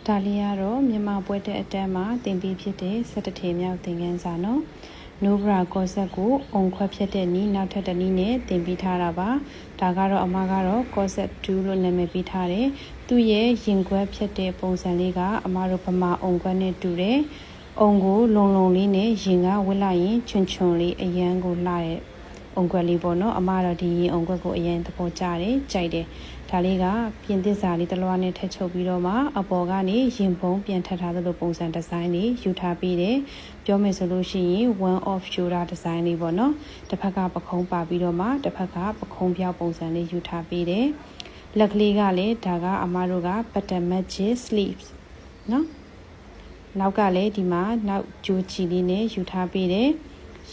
ဒါလေးကတော့မြန်မာပွဲတဲ့အတန်းမှာတင်ပြီးဖြစ်တဲ့17ထေမြောက်သင်ခန်းစာနော်နိုဘရာကော့ဆက်ကိုအုံခွက်ဖြစ်တဲ့နီးနောက်ထပ်တစ်နည်းနဲ့တင်ပြီးထားတာပါဒါကတော့အမကတော့ကော့ဆက်2လို့နာမည်ပေးထားတယ်သူ့ရဲ့ရင်ခွက်ဖြစ်တဲ့ပုံစံလေးကအမတို့ဗမာအုံခွက်နဲ့တူတယ်အုံကိုလုံလုံလေးနဲ့ရင်ကဝစ်လိုက်ရင်ချွန်ချွန်လေးအရန်ကိုလှတဲ့အုံခွက်လေးပေါ့နော်အမတော့ဒီရင်အုံခွက်ကိုအရန်သဘောကျတယ်ကြိုက်တယ်ဒါလေးကပြင်သစ်စာလေးတစ်လွှားနဲ့ထည့်ချုပ်ပြီးတော့မှအပေါ်ကနေရင်ပုံပြန်ထပ်ထားသလိုပုံစံဒီဇိုင်းလေးယူထားပြီးတယ်ပြောမယ်ဆိုလို့ရှိရင် one off shoulder ဒီဇိုင်းလေးပေါ့နော်တစ်ဖက်ကပခုံးပါပြီးတော့မှတစ်ဖက်ကပခုံးပြောက်ပုံစံလေးယူထားပြီးတယ်လက်ကလေးကလည်းဒါကအမတို့က button magic sleeves နော်နောက်ကလည်းဒီမှာနောက်ကြိုးချီလေးနဲ့ယူထားပြီးတယ်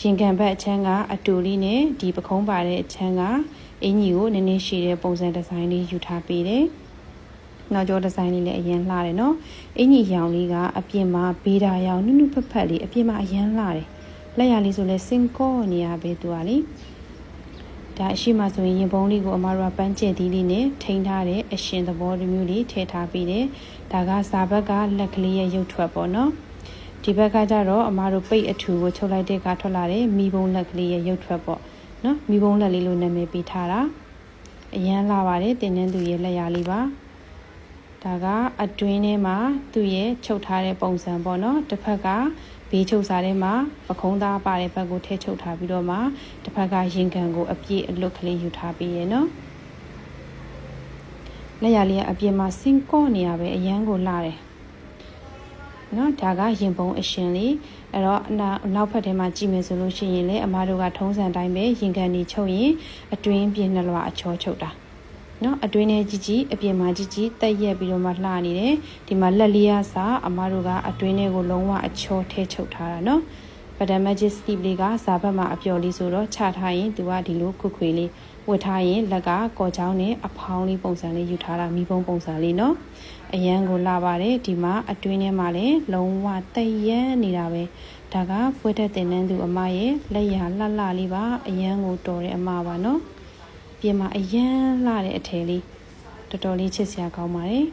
ရင်ကန်ဘက်အချမ်းကအတူလေးနဲ့ဒီပခုံးပါတဲ့အချမ်းကအင်ကြီးကိုနည်းနည်းရှည်တဲ့ပုံစံဒီဇိုင်းလေးယူထားပေးတယ်။နောက်ကျောဒီဇိုင်းလေးလည်းအရင်လှတယ်နော်။အင်ကြီးရောင်လေးကအပြင်မှာဘေးတာရောင်နုနုဖက်ဖက်လေးအပြင်မှာအရင်လှတယ်။လက်ရလေးဆိုလဲစင်ကောနေရပဲသူကလေ။ဒါအရှိမှဆိုရင်ရင်ပုံးလေးကိုအမတို့ကပန်းကျက်သီးလေးနဲ့ထိန်းထားတဲ့အရှင်သဘောတစ်မျိုးလေးထည့်ထားပေးတယ်။ဒါကစာဘက်ကလက်ကလေးရဲ့ရုပ်ထွက်ပေါ့နော်။ဒီဘက်ကကျတော့အမတို့ပိတ်အထူကိုချုပ်လိုက်တဲ့အခါထွက်လာတဲ့မီဘုံလက်ကလေးရဲ့ရုပ်ထွက်ပေါ့နော်မီဘုံလက်လေးလို့နာမည်ပေးထားတာအရန်လာပါတယ်တင်နှင်းသူရဲ့လက်ရာလေးပါဒါကအတွင်းထဲမှာသူ့ရဲ့ချုပ်ထားတဲ့ပုံစံပေါ့နော်တစ်ဖက်ကဘေးချုပ်စားထဲမှာပခုံးသားပါတဲ့ဘက်ကိုထည့်ချုပ်ထားပြီးတော့မှတစ်ဖက်ကရင်ကန်ကိုအပြည့်အလွတ်ကလေးယူထားပြီးရနော်လက်ရာလေးကအပြင်မှာစင်ကော့နေရပဲအရန်ကိုလာတယ်နော်ဒါကရင်ပုံအရှင်လေးအဲ့တော့နောက်ဖက်ထဲမှာကြည့်မယ်ဆိုလို့ရှိရင်လေအမားတို့ကထုံးစံတိုင်းပဲရင်ကန်ကြီးချုပ်ရင်အတွင်းပြင်းနှလွှာအချောချုပ်တာနော်အတွင်းထဲကြီးအပြင်မှာကြီးတက်ရက်ပြီးတော့မှလှနေတယ်ဒီမှာလက်လေးအစားအမားတို့ကအတွင်းထဲကိုလုံးဝအချောထဲချုပ်ထားတာနော်button magic sleeve လေးကဇာဘက်မှာအပျော်လေးဆိုတော့ချထားရင်သူကဒီလိုခွခွေလေးဝတ်ထားရင်လက်ကကော်ချောင်းနဲ့အဖောင်းလေးပုံစံလေးယူထားတာမိဘုံပုံစံလေးနော်အရန်ကိုလာပါတယ်ဒီမှာအတွင်းထဲမှာလည်းလုံးဝတရမ်းနေတာပဲဒါကပွဲတက်တင်နှန်းသူအမရဲ့လက်ရလှလှလေးပါအရန်ကိုတော်တဲ့အမပါနော်ပြင်မှာအရန်လှတဲ့အထည်လေးတော်တော်လေးချစ်စရာကောင်းပါတယ်